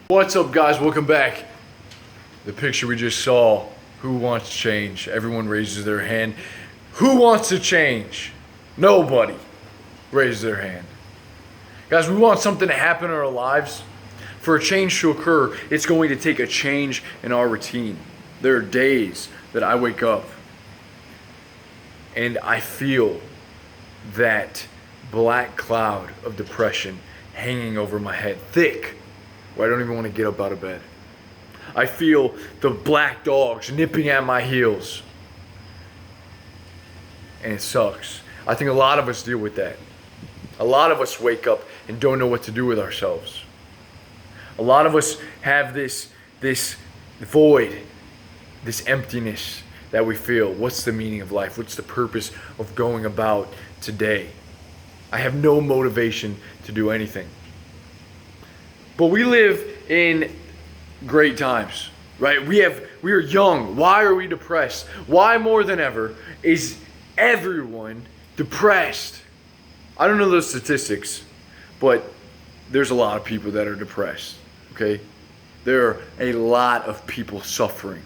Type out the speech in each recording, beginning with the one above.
What's up, guys? Welcome back. The picture we just saw, who wants change? Everyone raises their hand. Who wants to change? Nobody raises their hand. Guys, we want something to happen in our lives. For a change to occur, it's going to take a change in our routine. There are days that I wake up and I feel that black cloud of depression hanging over my head, thick, where I don't even want to get up out of bed. I feel the black dogs nipping at my heels. And it sucks. I think a lot of us deal with that. A lot of us wake up and don't know what to do with ourselves. A lot of us have this void, this emptiness that we feel. What's the meaning of life? What's the purpose of going about today? I have no motivation to do anything. But we live in great times, right? We are young. Why are we depressed? Why more than ever is everyone depressed? I don't know those statistics, but there's a lot of people that are depressed, okay? There are a lot of people suffering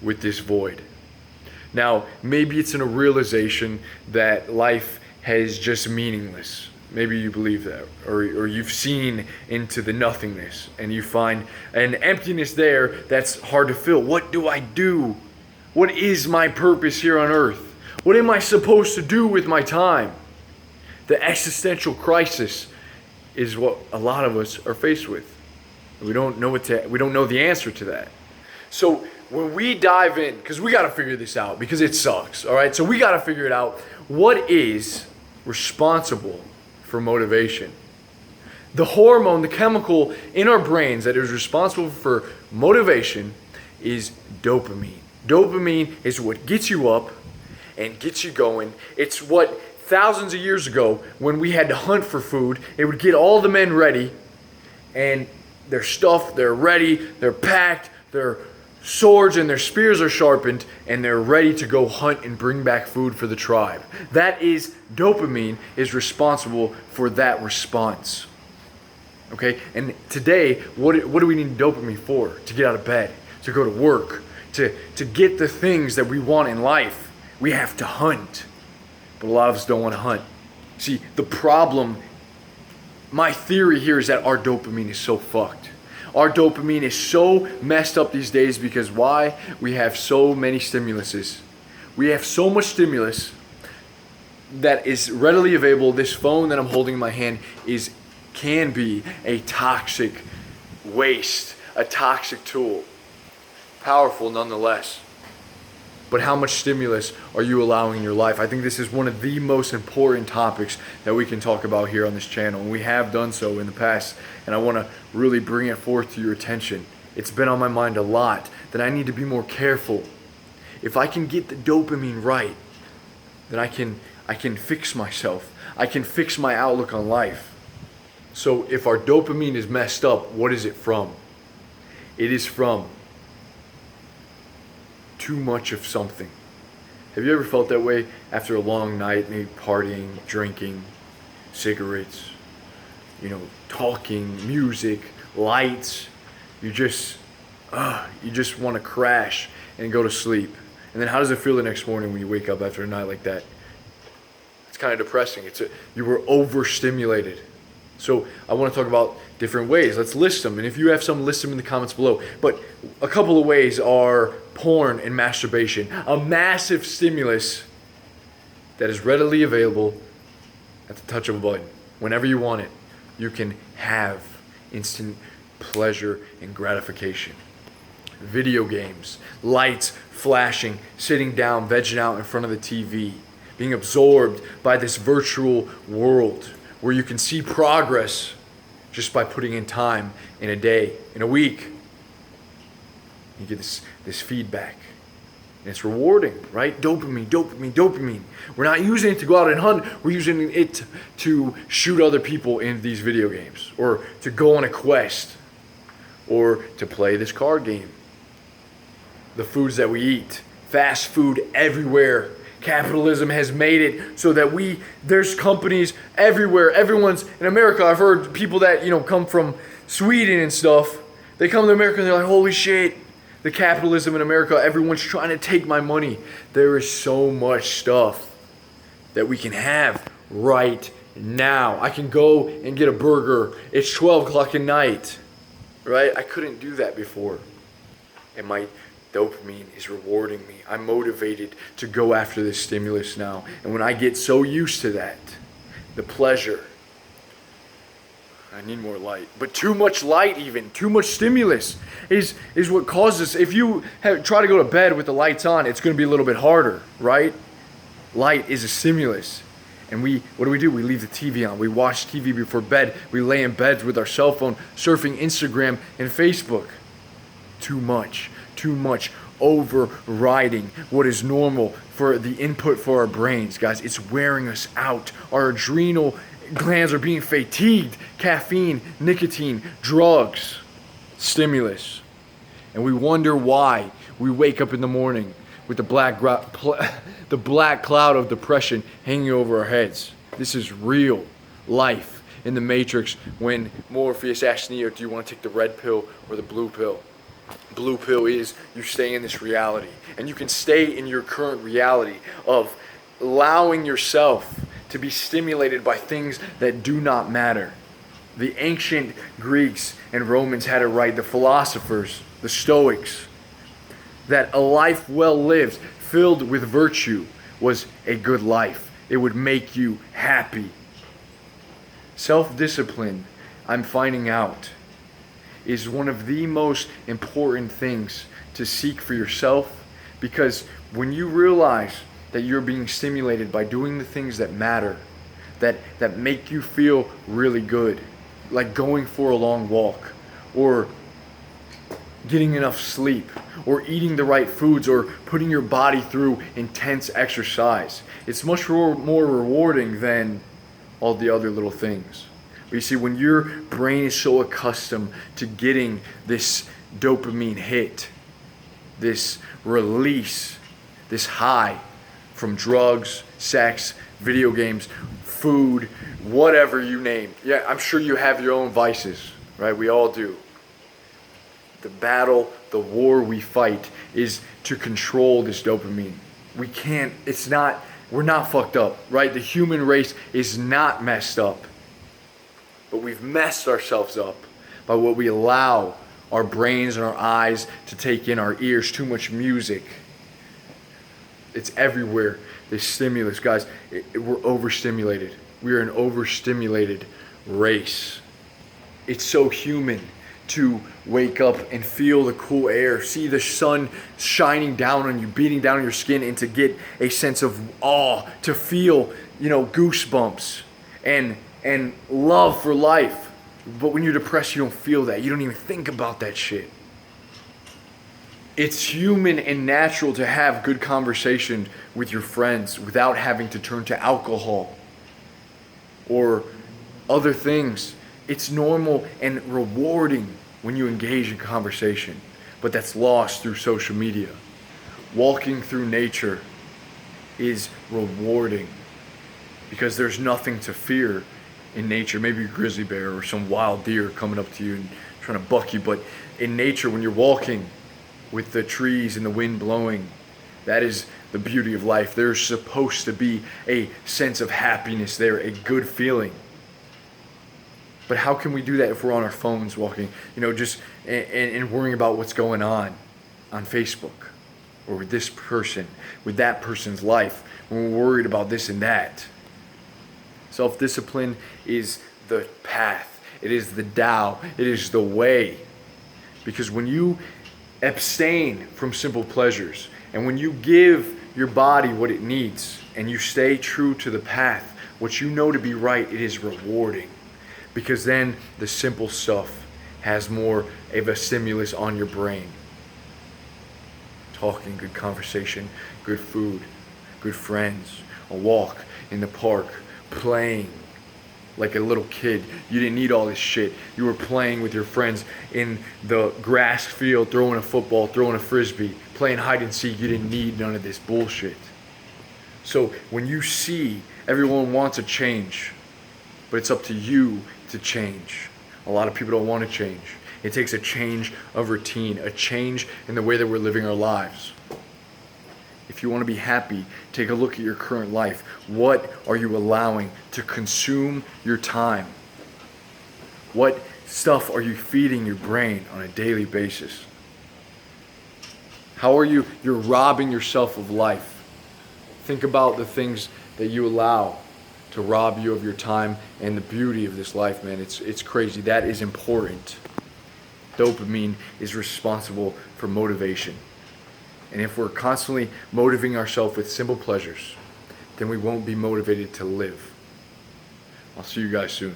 with this void. Now, maybe it's in a realization that life is just meaningless. Maybe you believe that, or you've seen into the nothingness and you find an emptiness there that's hard to fill. What do I do? What is my purpose here on earth? What am I supposed to do with my time? The existential crisis is what a lot of us are faced with. We don't know the answer to that. So when we dive in, because we got to figure this out, because it sucks, all right? So we got to figure it out. What is responsible for motivation? The hormone, the chemical in our brains that is responsible for motivation is dopamine. Dopamine is what gets you up and gets you going. It's what thousands of years ago, when we had to hunt for food, it would get all the men ready, and they're stuffed, they're ready, they're packed, their swords and their spears are sharpened, and they're ready to go hunt and bring back food for the tribe. That is, dopamine is responsible for that response. Okay? And today, what do we need dopamine for? To get out of bed, to go to work, to get the things that we want in life. We have to hunt. But a lot of us don't want to hunt. See, the problem, my theory here is that our dopamine is so fucked. Our dopamine is so messed up these days because why? We have so many stimuluses. We have so much stimulus that is readily available. This phone that I'm holding in my hand can be a toxic waste, a toxic tool. Powerful nonetheless. But how much stimulus are you allowing in your life? I think this is one of the most important topics that we can talk about here on this channel. And we have done so in the past. And I want to really bring it forth to your attention. It's been on my mind a lot that I need to be more careful. If I can get the dopamine right, then I can fix myself. I can fix my outlook on life. So if our dopamine is messed up, what is it from? It is from too much of something. Have you ever felt that way after a long night, maybe partying, drinking, cigarettes, talking, music, lights? You just want to crash and go to sleep. And then how does it feel the next morning when you wake up after a night like that? It's kind of depressing. You were overstimulated. So I want to talk about different ways. Let's list them. And if you have some, list them in the comments below. But a couple of ways are porn and masturbation. A massive stimulus that is readily available at the touch of a button. Whenever you want it, you can have instant pleasure and gratification. Video games, lights flashing, sitting down, vegging out in front of the TV, being absorbed by this virtual world where you can see progress just by putting in time in a day, in a week. You get this feedback. And it's rewarding, right? Dopamine. We're not using it to go out and hunt. We're using it to shoot other people in these video games, or to go on a quest, or to play this card game. The foods that we eat. Fast food everywhere. Capitalism has made it so that there's companies everywhere. Everyone's in America. I've heard people that, come from Sweden and stuff, They come to America and they're like, holy shit, the capitalism in America, everyone's trying to take my money. There is so much stuff that we can have right now. I can go and get a burger. It's 12 o'clock at night, right? I couldn't do that before. And my dopamine is rewarding me. I'm motivated to go after this stimulus now. And when I get so used to that, the pleasure, I need more light. But too much light, even too much stimulus is what causes. If you try to go to bed with the lights on, it's going to be a little bit harder, right? Light is a stimulus. And what do? We leave the TV on. We watch TV before bed. We lay in beds with our cell phone, surfing Instagram and Facebook. Too much overriding what is normal for the input for our brains, guys. It's wearing us out. Our adrenal glands are being fatigued. Caffeine, nicotine, drugs, stimulus. And we wonder why we wake up in the morning with the black cloud of depression hanging over our heads. This is real life in the Matrix when Morpheus asks Neo, do you want to take the red pill or the blue pill? Blue pill is you stay in this reality. And you can stay in your current reality of allowing yourself to be stimulated by things that do not matter. The ancient Greeks and Romans had it right, the philosophers, the Stoics, that a life well lived, filled with virtue, was a good life. It would make you happy. Self-discipline, I'm finding out, is one of the most important things to seek for yourself, because when you realize that you're being stimulated by doing the things that matter, that make you feel really good, like going for a long walk, or getting enough sleep, or eating the right foods, or putting your body through intense exercise, it's much more rewarding than all the other little things. But you see, when your brain is so accustomed to getting this dopamine hit, this release, this high from drugs, sex, video games, food, whatever you name. Yeah, I'm sure you have your own vices, right? We all do. The battle, the war we fight is to control this dopamine. We're not fucked up, right? The human race is not messed up. But we've messed ourselves up by what we allow our brains and our eyes to take in, our ears, too much music. It's everywhere, this stimulus, guys. We're overstimulated. We're an overstimulated race. It's so human to wake up and feel the cool air, see the sun shining down on you, beating down on your skin, and to get a sense of awe, to feel, goosebumps and love for life. But when you're depressed, you don't feel that. You don't even think about that shit. It's human and natural to have good conversation with your friends without having to turn to alcohol or other things. It's normal and rewarding when you engage in conversation, but that's lost through social media. Walking through nature is rewarding because there's nothing to fear in nature. Maybe a grizzly bear or some wild deer coming up to you and trying to buck you, but in nature, when you're walking with the trees and the wind blowing, that is the beauty of life. There's supposed to be a sense of happiness there, a good feeling. But how can we do that if we're on our phones walking, just and worrying about what's going on Facebook or with this person, with that person's life, when we're worried about this and that? Self-discipline is the path. It is the Tao. It is the way. Because when you abstain from simple pleasures, and when you give your body what it needs, and you stay true to the path, what you know to be right, it is rewarding. Because then the simple stuff has more of a stimulus on your brain. Talking, good conversation, good food, good friends, a walk in the park, playing like a little kid. You didn't need all this shit. You were playing with your friends in the grass field, throwing a football, throwing a frisbee, playing hide and seek. You didn't need none of this bullshit. So when you see everyone wants a change, but it's up to you to change. A lot of people don't want to change. It takes a change of routine, a change in the way that we're living our lives. If you want to be happy, take a look at your current life. What are you allowing to consume your time? What stuff are you feeding your brain on a daily basis? How are you're robbing yourself of life? Think about the things that you allow to rob you of your time and the beauty of this life, man. It's crazy. That is important. Dopamine is responsible for motivation. And if we're constantly motivating ourselves with simple pleasures, then we won't be motivated to live. I'll see you guys soon.